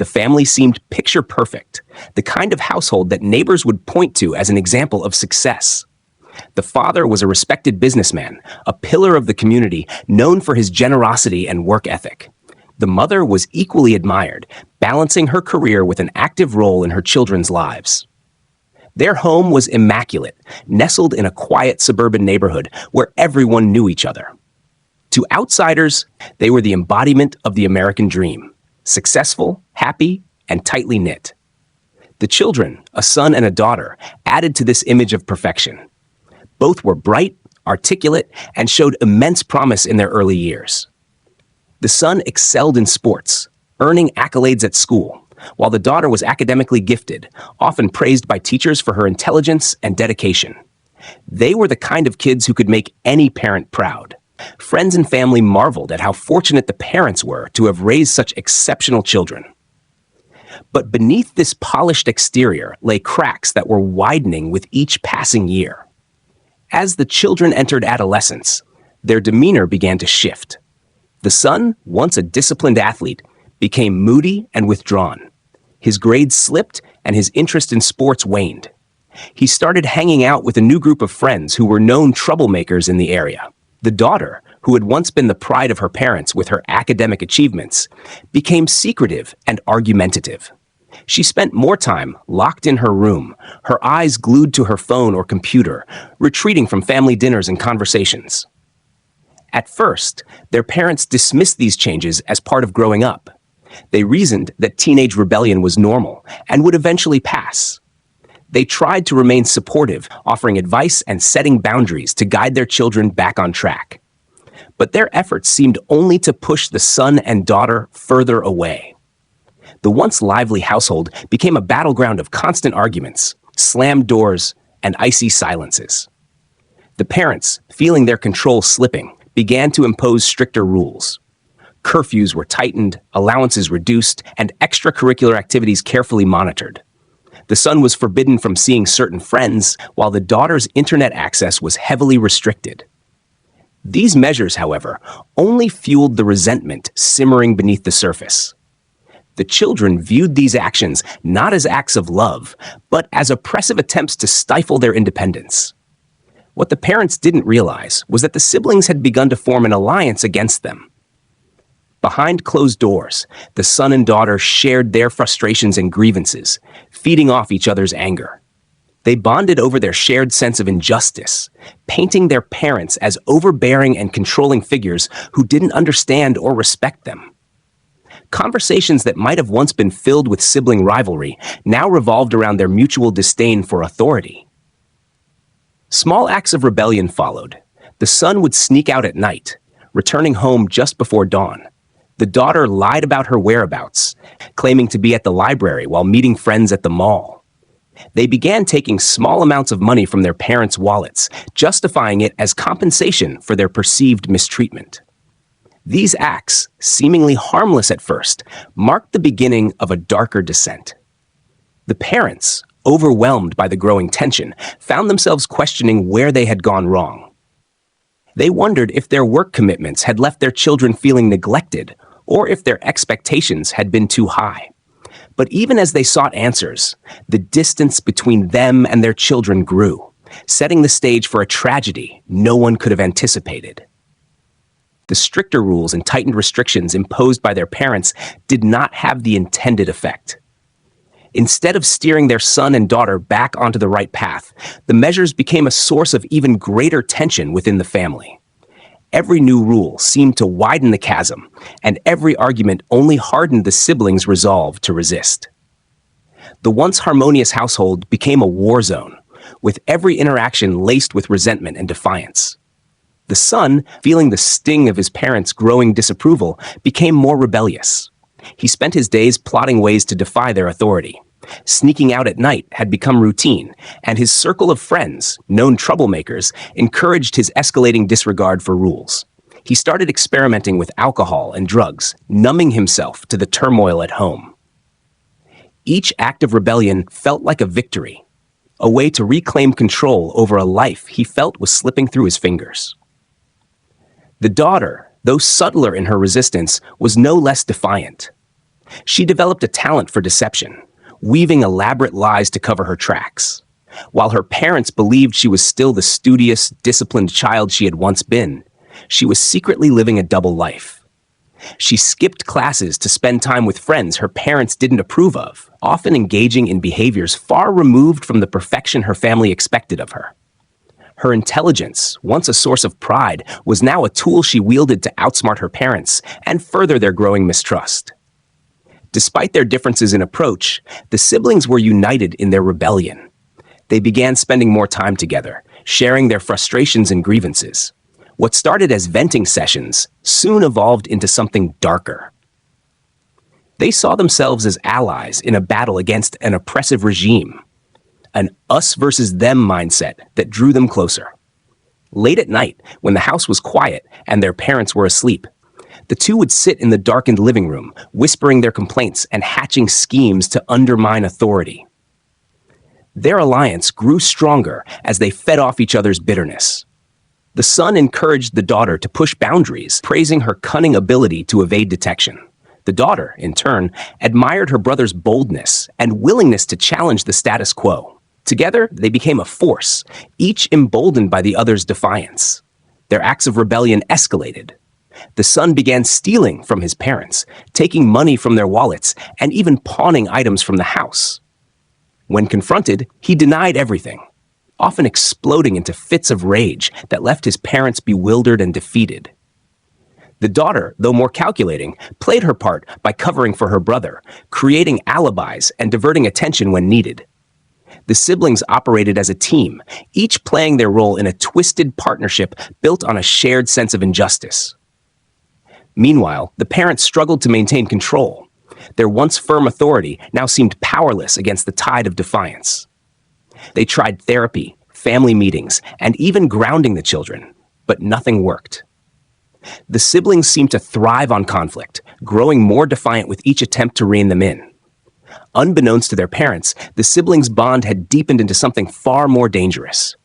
The family seemed picture perfect, the kind of household that neighbors would point to as an example of success. The father was a respected businessman, a pillar of the community, known for his generosity and work ethic. The mother was equally admired, balancing her career with an active role in her children's lives. Their home was immaculate, nestled in a quiet suburban neighborhood where everyone knew each other. To outsiders, they were the embodiment of the American dream: successful, happy, and tightly knit. The children, a son and a daughter, added to this image of perfection. Both were bright, articulate, and showed immense promise in their early years. The son excelled in sports, earning accolades at school, while the daughter was academically gifted, often praised by teachers for her intelligence and dedication. They were the kind of kids who could make any parent proud. Friends and family marveled at how fortunate the parents were to have raised such exceptional children. But beneath this polished exterior lay cracks that were widening with each passing year. As the children entered adolescence, their demeanor began to shift. The son, once a disciplined athlete, became moody and withdrawn. His grades slipped and his interest in sports waned. He started hanging out with a new group of friends who were known troublemakers in the area. The daughter, who had once been the pride of her parents with her academic achievements, became secretive and argumentative. She spent more time locked in her room, her eyes glued to her phone or computer, retreating from family dinners and conversations. At first, their parents dismissed these changes as part of growing up. They reasoned that teenage rebellion was normal and would eventually pass. They tried to remain supportive, offering advice and setting boundaries to guide their children back on track. But their efforts seemed only to push the son and daughter further away. The once lively household became a battleground of constant arguments, slammed doors, and icy silences. The parents, feeling their control slipping, began to impose stricter rules. Curfews were tightened, allowances reduced, and extracurricular activities carefully monitored. The son was forbidden from seeing certain friends, while the daughter's internet access was heavily restricted. These measures, however, only fueled the resentment simmering beneath the surface. The children viewed these actions not as acts of love, but as oppressive attempts to stifle their independence. What the parents didn't realize was that the siblings had begun to form an alliance against them. Behind closed doors, the son and daughter shared their frustrations and grievances, feeding off each other's anger. They bonded over their shared sense of injustice, painting their parents as overbearing and controlling figures who didn't understand or respect them. Conversations that might have once been filled with sibling rivalry now revolved around their mutual disdain for authority. Small acts of rebellion followed. The son would sneak out at night, returning home just before dawn. The daughter lied about her whereabouts, claiming to be at the library while meeting friends at the mall. They began taking small amounts of money from their parents' wallets, justifying it as compensation for their perceived mistreatment. These acts, seemingly harmless at first, marked the beginning of a darker descent. The parents, overwhelmed by the growing tension, found themselves questioning where they had gone wrong. They wondered if their work commitments had left their children feeling neglected, or if their expectations had been too high. But even as they sought answers, the distance between them and their children grew, setting the stage for a tragedy no one could have anticipated. The stricter rules and tightened restrictions imposed by their parents did not have the intended effect. Instead of steering their son and daughter back onto the right path, the measures became a source of even greater tension within the family. Every new rule seemed to widen the chasm, and every argument only hardened the siblings' resolve to resist. The once harmonious household became a war zone, with every interaction laced with resentment and defiance. The son, feeling the sting of his parents' growing disapproval, became more rebellious. He spent his days plotting ways to defy their authority. Sneaking out at night had become routine, and his circle of friends, known troublemakers, encouraged his escalating disregard for rules. He started experimenting with alcohol and drugs, numbing himself to the turmoil at home. Each act of rebellion felt like a victory, a way to reclaim control over a life he felt was slipping through his fingers. The daughter, though subtler in her resistance, was no less defiant. She developed a talent for deception, weaving elaborate lies to cover her tracks. While her parents believed she was still the studious, disciplined child she had once been, she was secretly living a double life. She skipped classes to spend time with friends her parents didn't approve of, often engaging in behaviors far removed from the perfection her family expected of her. Her intelligence, once a source of pride, was now a tool she wielded to outsmart her parents and further their growing mistrust. Despite their differences in approach, the siblings were united in their rebellion. They began spending more time together, sharing their frustrations and grievances. What started as venting sessions soon evolved into something darker. They saw themselves as allies in a battle against an oppressive regime, an us versus them mindset that drew them closer. Late at night, when the house was quiet and their parents were asleep, the two would sit in the darkened living room, whispering their complaints and hatching schemes to undermine authority. Their alliance grew stronger as they fed off each other's bitterness. The son encouraged the daughter to push boundaries, praising her cunning ability to evade detection. The daughter, in turn, admired her brother's boldness and willingness to challenge the status quo. Together, they became a force, each emboldened by the other's defiance. Their acts of rebellion escalated. The son began stealing from his parents, taking money from their wallets, and even pawning items from the house. When confronted, he denied everything, often exploding into fits of rage that left his parents bewildered and defeated. The daughter, though more calculating, played her part by covering for her brother, creating alibis and diverting attention when needed. The siblings operated as a team, each playing their role in a twisted partnership built on a shared sense of injustice. Meanwhile, the parents struggled to maintain control. Their once firm authority now seemed powerless against the tide of defiance. They tried therapy, family meetings, and even grounding the children, but nothing worked. The siblings seemed to thrive on conflict, growing more defiant with each attempt to rein them in. Unbeknownst to their parents, the siblings' bond had deepened into something far more dangerous.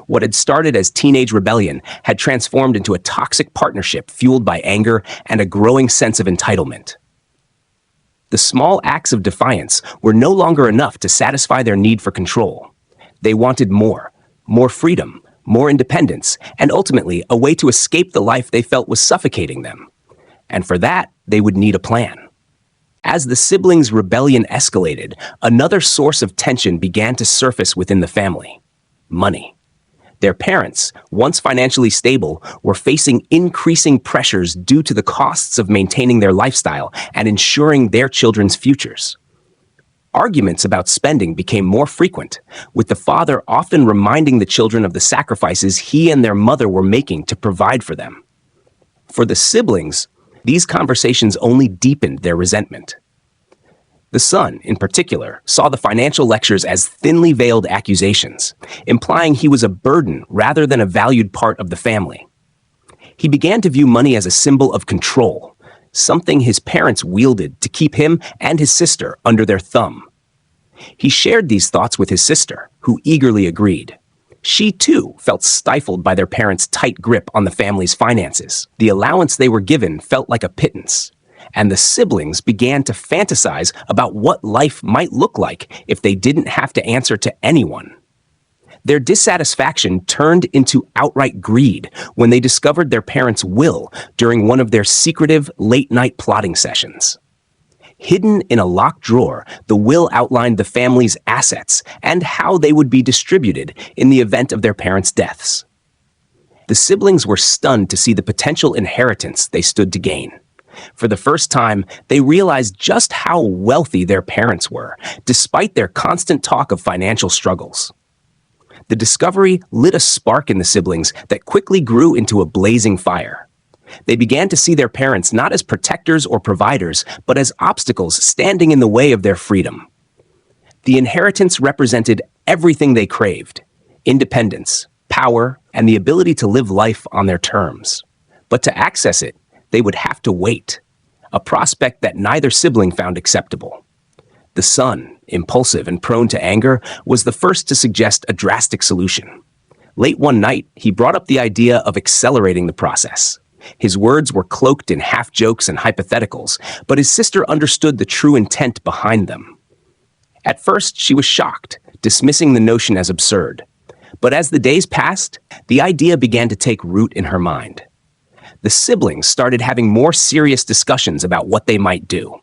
What had started as teenage rebellion had transformed into a toxic partnership fueled by anger and a growing sense of entitlement. The small acts of defiance were no longer enough to satisfy their need for control. They wanted more freedom, more independence, and ultimately a way to escape the life they felt was suffocating them. And for that, they would need a plan. As the siblings' rebellion escalated, another source of tension began to surface within the family: money. Their parents, once financially stable, were facing increasing pressures due to the costs of maintaining their lifestyle and ensuring their children's futures. Arguments about spending became more frequent, with the father often reminding the children of the sacrifices he and their mother were making to provide for them. For the siblings, these conversations only deepened their resentment. The son, in particular, saw the financial lectures as thinly veiled accusations, implying he was a burden rather than a valued part of the family. He began to view money as a symbol of control, something his parents wielded to keep him and his sister under their thumb. He shared these thoughts with his sister, who eagerly agreed. She, too, felt stifled by their parents' tight grip on the family's finances. The allowance they were given felt like a pittance, and the siblings began to fantasize about what life might look like if they didn't have to answer to anyone. Their dissatisfaction turned into outright greed when they discovered their parents' will during one of their secretive late-night plotting sessions. Hidden in a locked drawer, the will outlined the family's assets and how they would be distributed in the event of their parents' deaths. The siblings were stunned to see the potential inheritance they stood to gain. For the first time, they realized just how wealthy their parents were, despite their constant talk of financial struggles. The discovery lit a spark in the siblings that quickly grew into a blazing fire. They began to see their parents not as protectors or providers, but as obstacles standing in the way of their freedom. The inheritance represented everything they craved: independence, power, and the ability to live life on their terms. But to access it, they would have to wait, a prospect that neither sibling found acceptable. The son, impulsive and prone to anger, was the first to suggest a drastic solution. Late one night, he brought up the idea of accelerating the process. His words were cloaked in half-jokes and hypotheticals, but his sister understood the true intent behind them. At first, she was shocked, dismissing the notion as absurd. But as the days passed, the idea began to take root in her mind. The siblings started having more serious discussions about what they might do.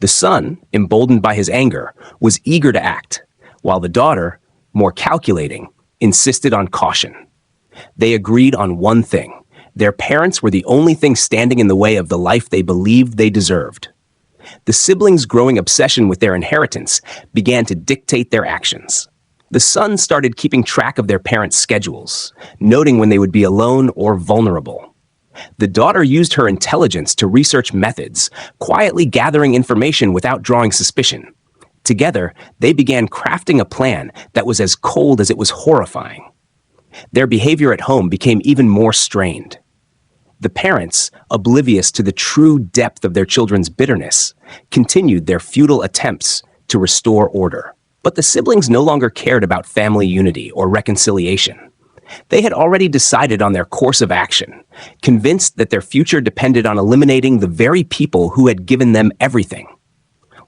The son, emboldened by his anger, was eager to act, while the daughter, more calculating, insisted on caution. They agreed on one thing. Their parents were the only thing standing in the way of the life they believed they deserved. The siblings' growing obsession with their inheritance began to dictate their actions. The son started keeping track of their parents' schedules, noting when they would be alone or vulnerable. The daughter used her intelligence to research methods, quietly gathering information without drawing suspicion. Together, they began crafting a plan that was as cold as it was horrifying. Their behavior at home became even more strained. The parents, oblivious to the true depth of their children's bitterness, continued their futile attempts to restore order. But the siblings no longer cared about family unity or reconciliation. They had already decided on their course of action, convinced that their future depended on eliminating the very people who had given them everything.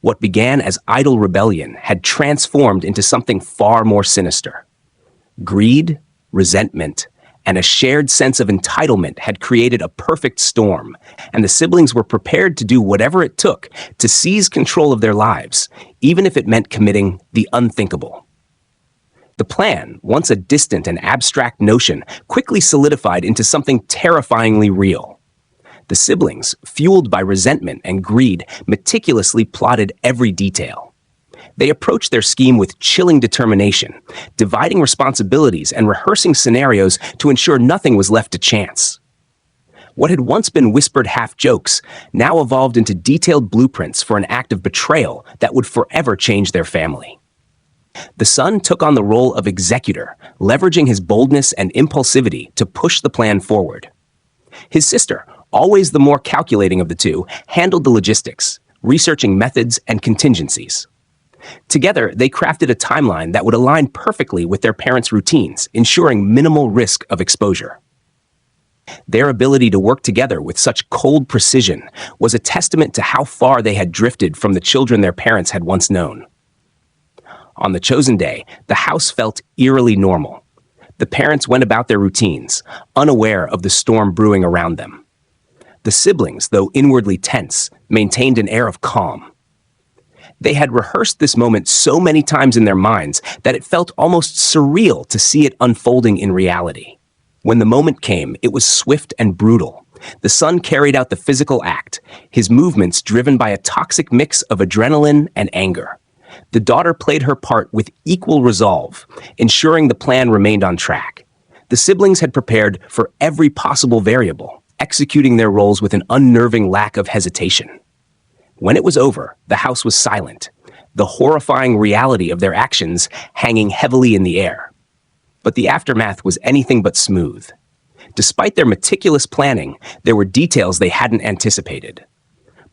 What began as idle rebellion had transformed into something far more sinister. Greed, resentment, and a shared sense of entitlement had created a perfect storm, and the siblings were prepared to do whatever it took to seize control of their lives, even if it meant committing the unthinkable. The plan, once a distant and abstract notion, quickly solidified into something terrifyingly real. The siblings, fueled by resentment and greed, meticulously plotted every detail. They approached their scheme with chilling determination, dividing responsibilities and rehearsing scenarios to ensure nothing was left to chance. What had once been whispered half-jokes now evolved into detailed blueprints for an act of betrayal that would forever change their family. The son took on the role of executor, leveraging his boldness and impulsivity to push the plan forward. His sister, always the more calculating of the two, handled the logistics, researching methods and contingencies. Together, they crafted a timeline that would align perfectly with their parents' routines, ensuring minimal risk of exposure. Their ability to work together with such cold precision was a testament to how far they had drifted from the children their parents had once known. On the chosen day, the house felt eerily normal. The parents went about their routines, unaware of the storm brewing around them. The siblings, though inwardly tense, maintained an air of calm. They had rehearsed this moment so many times in their minds that it felt almost surreal to see it unfolding in reality. When the moment came, it was swift and brutal. The son carried out the physical act, his movements driven by a toxic mix of adrenaline and anger. The daughter played her part with equal resolve, ensuring the plan remained on track. The siblings had prepared for every possible variable, executing their roles with an unnerving lack of hesitation. When it was over, the house was silent, the horrifying reality of their actions hanging heavily in the air. But the aftermath was anything but smooth. Despite their meticulous planning, there were details they hadn't anticipated.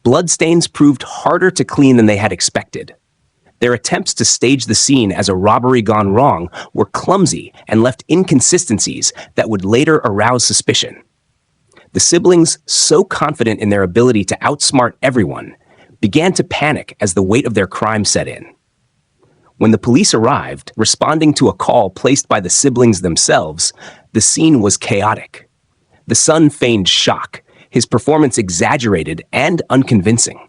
Bloodstains proved harder to clean than they had expected. Their attempts to stage the scene as a robbery gone wrong were clumsy and left inconsistencies that would later arouse suspicion. The siblings, so confident in their ability to outsmart everyone, began to panic as the weight of their crime set in. When the police arrived, responding to a call placed by the siblings themselves, the scene was chaotic. The son feigned shock, his performance exaggerated and unconvincing.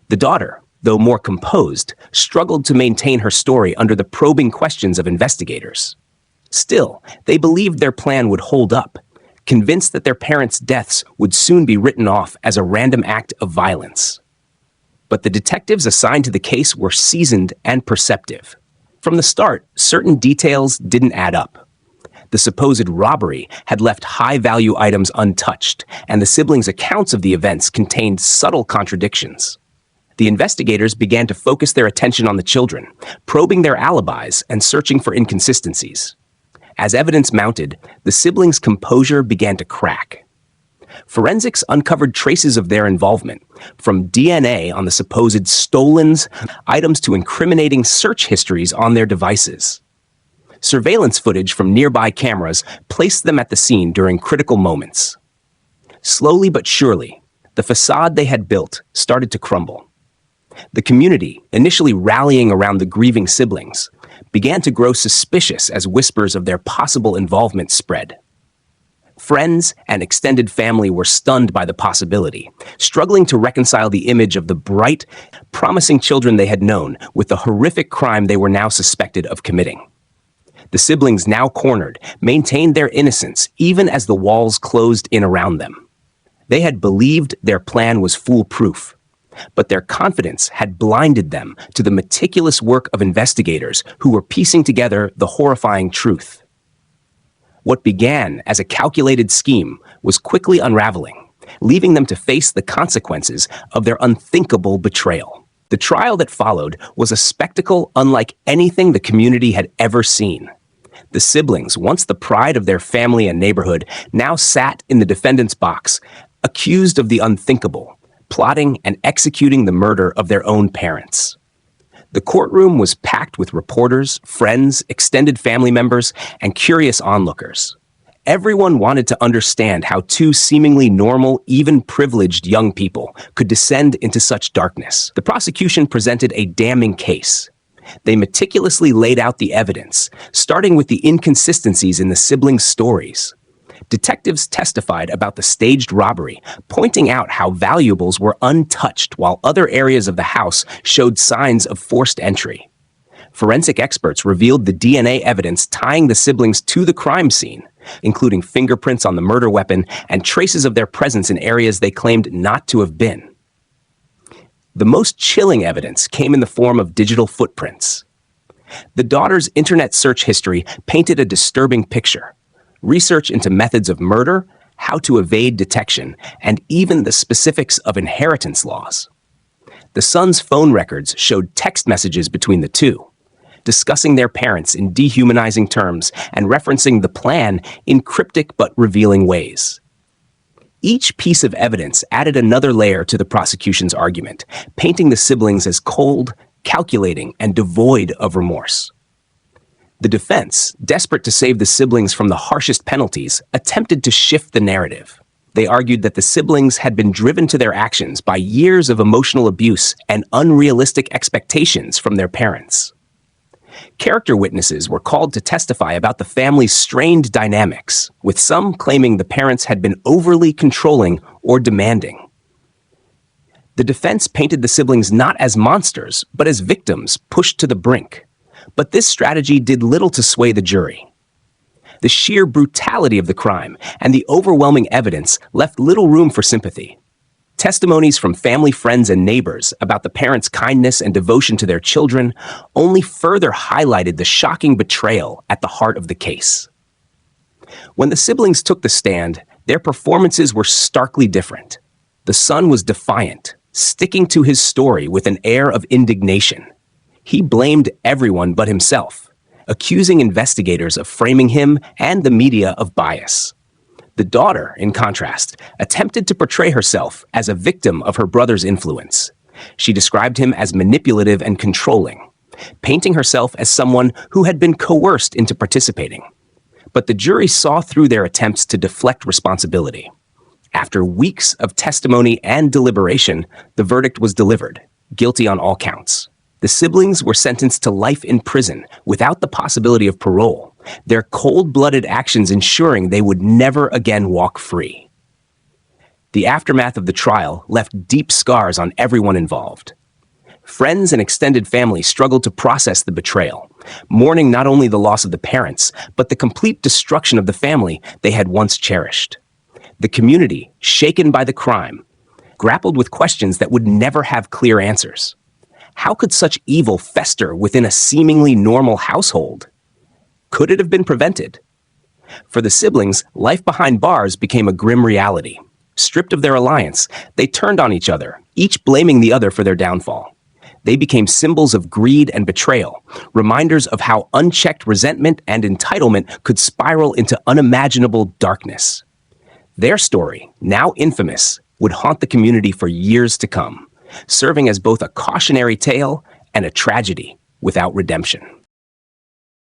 The daughter, though more composed, struggled to maintain her story under the probing questions of investigators. Still, they believed their plan would hold up, convinced that their parents' deaths would soon be written off as a random act of violence. But the detectives assigned to the case were seasoned and perceptive. From the start, certain details didn't add up. The supposed robbery had left high-value items untouched, and the siblings' accounts of the events contained subtle contradictions. The investigators began to focus their attention on the children, probing their alibis and searching for inconsistencies. As evidence mounted, the siblings' composure began to crack. Forensics uncovered traces of their involvement, from DNA on the supposed stolen items to incriminating search histories on their devices. Surveillance footage from nearby cameras placed them at the scene during critical moments. Slowly but surely, the facade they had built started to crumble. The community, initially rallying around the grieving siblings, began to grow suspicious as whispers of their possible involvement spread. Friends and extended family were stunned by the possibility, struggling to reconcile the image of the bright, promising children they had known with the horrific crime they were now suspected of committing. The siblings, now cornered, maintained their innocence even as the walls closed in around them. They had believed their plan was foolproof, but their confidence had blinded them to the meticulous work of investigators who were piecing together the horrifying truth. What began as a calculated scheme was quickly unraveling, leaving them to face the consequences of their unthinkable betrayal. The trial that followed was a spectacle unlike anything the community had ever seen. The siblings, once the pride of their family and neighborhood, now sat in the defendant's box, accused of the unthinkable, plotting and executing the murder of their own parents. The courtroom was packed with reporters, friends, extended family members, and curious onlookers. Everyone wanted to understand how two seemingly normal, even privileged young people could descend into such darkness. The prosecution presented a damning case. They meticulously laid out the evidence, starting with the inconsistencies in the siblings' stories. Detectives testified about the staged robbery, pointing out how valuables were untouched while other areas of the house showed signs of forced entry. Forensic experts revealed the DNA evidence tying the siblings to the crime scene, including fingerprints on the murder weapon and traces of their presence in areas they claimed not to have been. The most chilling evidence came in the form of digital footprints. The daughter's internet search history painted a disturbing picture. Research into methods of murder, how to evade detection, and even the specifics of inheritance laws. The son's phone records showed text messages between the two, discussing their parents in dehumanizing terms and referencing the plan in cryptic but revealing ways. Each piece of evidence added another layer to the prosecution's argument, painting the siblings as cold, calculating, and devoid of remorse. The defense, desperate to save the siblings from the harshest penalties, attempted to shift the narrative. They argued that the siblings had been driven to their actions by years of emotional abuse and unrealistic expectations from their parents. Character witnesses were called to testify about the family's strained dynamics, with some claiming the parents had been overly controlling or demanding. The defense painted the siblings not as monsters, but as victims pushed to the brink. But this strategy did little to sway the jury. The sheer brutality of the crime and the overwhelming evidence left little room for sympathy. Testimonies from family, friends, and neighbors about the parents' kindness and devotion to their children only further highlighted the shocking betrayal at the heart of the case. When the siblings took the stand, their performances were starkly different. The son was defiant, sticking to his story with an air of indignation. He blamed everyone but himself, accusing investigators of framing him and the media of bias. The daughter, in contrast, attempted to portray herself as a victim of her brother's influence. She described him as manipulative and controlling, painting herself as someone who had been coerced into participating. But the jury saw through their attempts to deflect responsibility. After weeks of testimony and deliberation, the verdict was delivered, guilty on all counts. The siblings were sentenced to life in prison without the possibility of parole, their cold-blooded actions ensuring they would never again walk free. The aftermath of the trial left deep scars on everyone involved. Friends and extended family struggled to process the betrayal, mourning not only the loss of the parents, but the complete destruction of the family they had once cherished. The community, shaken by the crime, grappled with questions that would never have clear answers. How could such evil fester within a seemingly normal household? Could it have been prevented? For the siblings, life behind bars became a grim reality. Stripped of their alliance, they turned on each other, each blaming the other for their downfall. They became symbols of greed and betrayal, reminders of how unchecked resentment and entitlement could spiral into unimaginable darkness. Their story, now infamous, would haunt the community for years to come, serving as both a cautionary tale and a tragedy without redemption.